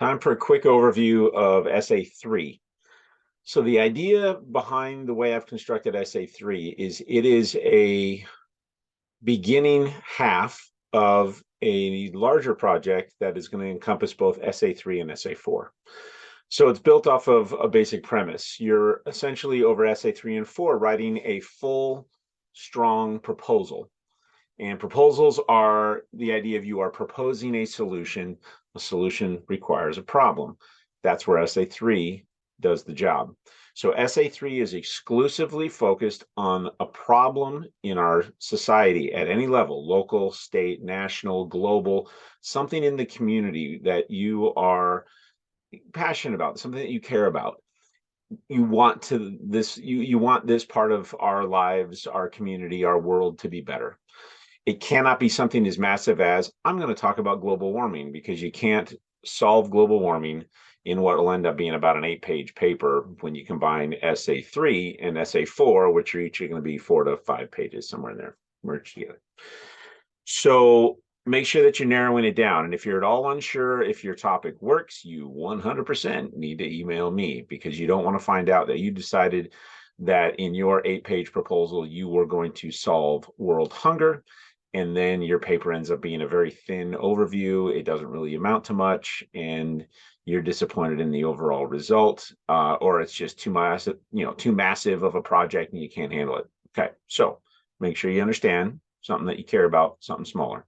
Time for a quick overview of Essay 3. So the idea behind the way I've constructed Essay 3 is it is a beginning half of a larger project that is going to encompass both Essay 3 and Essay 4. So it's built off of a basic premise. You're essentially over Essay 3 and 4 writing a full, strong proposal. And proposals are the idea of you are proposing a solution. A solution requires a problem. That's where Essay 3 does the job. So Essay 3 is exclusively focused on a problem in our society at any level, local, state, national, global, something in the community that you are passionate about, something that you care about. You want this part of our lives, our community, our world to be better. It cannot be something as massive as I'm going to talk about global warming, because you can't solve global warming in what will end up being about an 8-page paper when you combine Essay 3 and Essay 4, which are each going to be 4 to 5 pages, somewhere in there, merged together. So make sure that you're narrowing it down. And if you're at all unsure if your topic works, you 100% need to email me, because you don't want to find out that you decided that in your 8-page proposal, you were going to solve world hunger. And then your paper ends up being a very thin overview. It doesn't really amount to much, and you're disappointed in the overall result, or it's just too massive of a project and you can't handle it. Okay, so make sure you understand something that you care about, something smaller.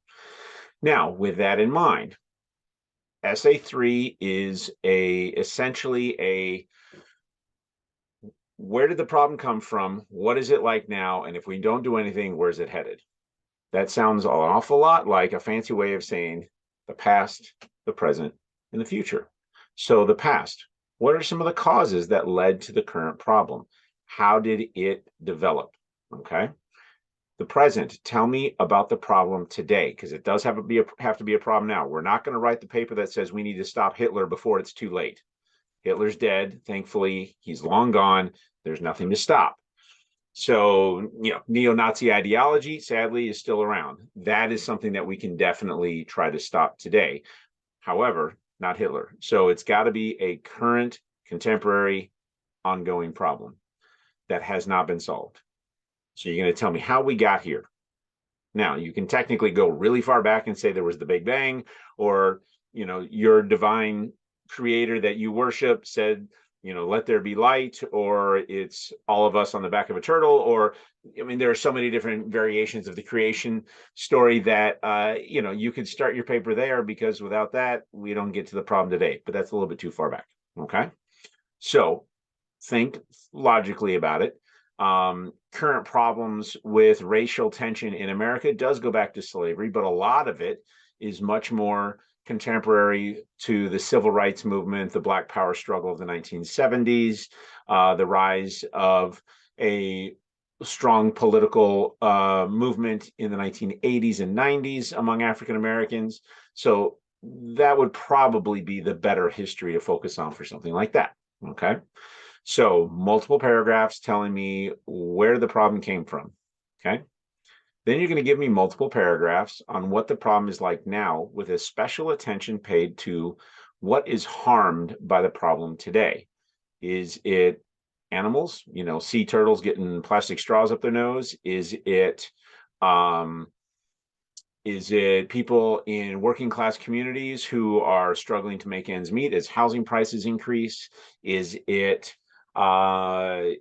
Now, with that in mind, Essay 3 is essentially a where did the problem come from? What is it like now? And if we don't do anything, where's it headed? That sounds an awful lot like a fancy way of saying the past, the present, and the future. So the past, what are some of the causes that led to the current problem? How did it develop? Okay. The present, tell me about the problem today, because it does have to be a problem now. We're not going to write the paper that says we need to stop Hitler before it's too late. Hitler's dead. Thankfully, he's long gone. There's nothing to stop. So, neo-Nazi ideology, sadly, is still around. That is something that we can definitely try to stop today. However, not Hitler. So it's got to be a current, contemporary, ongoing problem that has not been solved. So you're going to tell me how we got here. Now, you can technically go really far back and say there was the Big Bang, or, your divine creator that you worship said, let there be light, or it's all of us on the back of a turtle, or, there are so many different variations of the creation story that, you could start your paper there, because without that, we don't get to the problem today. But that's a little bit too far back. Okay. So think logically about it. Current problems with racial tension in America does go back to slavery, but a lot of it is much more contemporary to the civil rights movement, the Black Power struggle of the 1970s, the rise of a strong political movement in the 1980s and 90s among African Americans. So that would probably be the better history to focus on for something like that. Okay. So multiple paragraphs telling me where the problem came from. Okay. Then you're going to give me multiple paragraphs on what the problem is like now, with a special attention paid to what is harmed by the problem today. Is it animals, sea turtles getting plastic straws up their nose? Is it people in working class communities who are struggling to make ends meet as housing prices increase? Is it the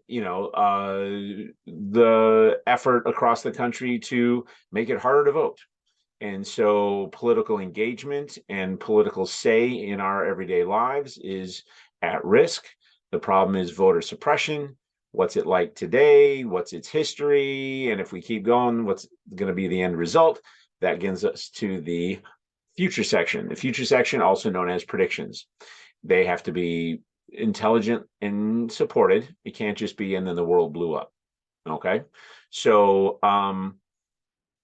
effort across the country to make it harder to vote? And so political engagement and political say in our everyday lives is at risk. The problem is voter suppression. What's it like today? What's its history? And if we keep going, what's going to be the end result? That gets us to the future section. The future section, also known as predictions. They have to be intelligent and supported. It can't just be, and then the world blew up. Okay. So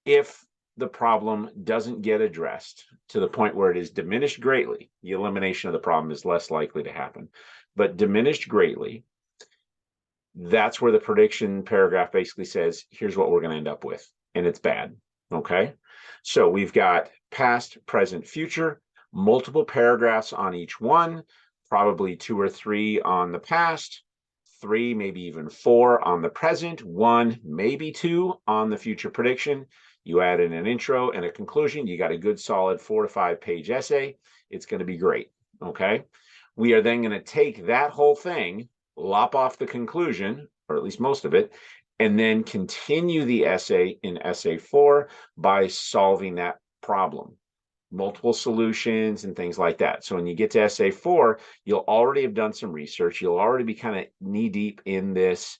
if the problem doesn't get addressed to the point where it is diminished greatly, the elimination of the problem is less likely to happen, but diminished greatly, that's where the prediction paragraph basically says, here's what we're going to end up with. And it's bad. Okay. So we've got past, present, future. multiple paragraphs on each one, probably 2 or 3 on the past, 3, maybe even 4 on the present, 1, maybe 2 on the future prediction. You add in an intro and a conclusion, you got a good solid 4 to 5 page essay. It's going to be great. Okay. We are then going to take that whole thing, lop off the conclusion, or at least most of it, and then continue the essay in essay 4 by solving that problem, multiple solutions and things like that. So when you get to essay 4, you'll already have done some research. You'll already be kind of knee deep in this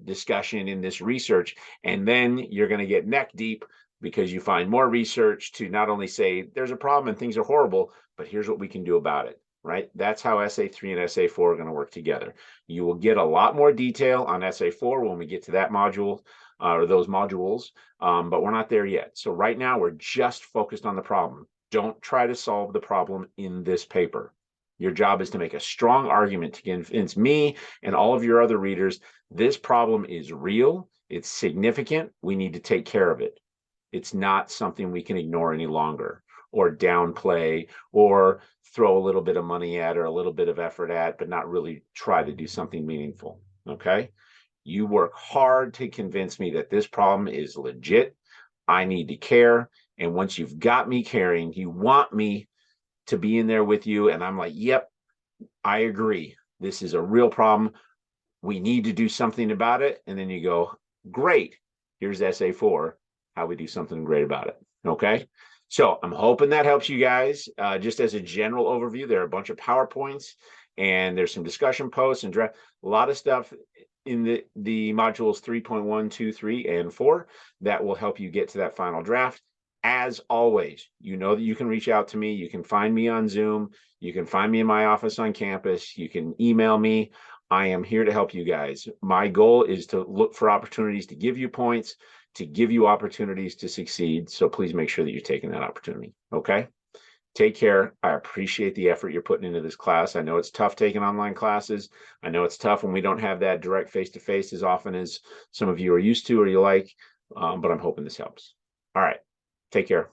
discussion, in this research, and then you're going to get neck deep because you find more research to not only say there's a problem and things are horrible, but here's what we can do about it. Right? That's how essay 3 and essay 4 are going to work together. You will get a lot more detail on essay 4 when we get to that module, or those modules, but we're not there yet. So right now we're just focused on the problem. Don't try to solve the problem in this paper. Your job is to make a strong argument to convince me and all of your other readers this problem is real, it's significant, we need to take care of it. It's not something we can ignore any longer, or downplay, or throw a little bit of money at, or a little bit of effort at, but not really try to do something meaningful. Okay? You work hard to convince me that this problem is legit. I need to care. And once you've got me caring, you want me to be in there with you. And I'm like, yep, I agree. This is a real problem. We need to do something about it. And then you go, great. Here's essay 4, how we do something great about it. Okay. So I'm hoping that helps you guys. Just as a general overview, there are a bunch of PowerPoints and there's some discussion posts and draft, a lot of stuff in the modules 3.1, 2, 3, and 4 that will help you get to that final draft. As always, you know that you can reach out to me. You can find me on Zoom. You can find me in my office on campus. You can email me. I am here to help you guys. My goal is to look for opportunities to give you points, to give you opportunities to succeed. So please make sure that you're taking that opportunity. Okay? Take care. I appreciate the effort you're putting into this class. I know it's tough taking online classes. I know it's tough when we don't have that direct face-to-face as often as some of you are used to or you like, but I'm hoping this helps. All right. Take care.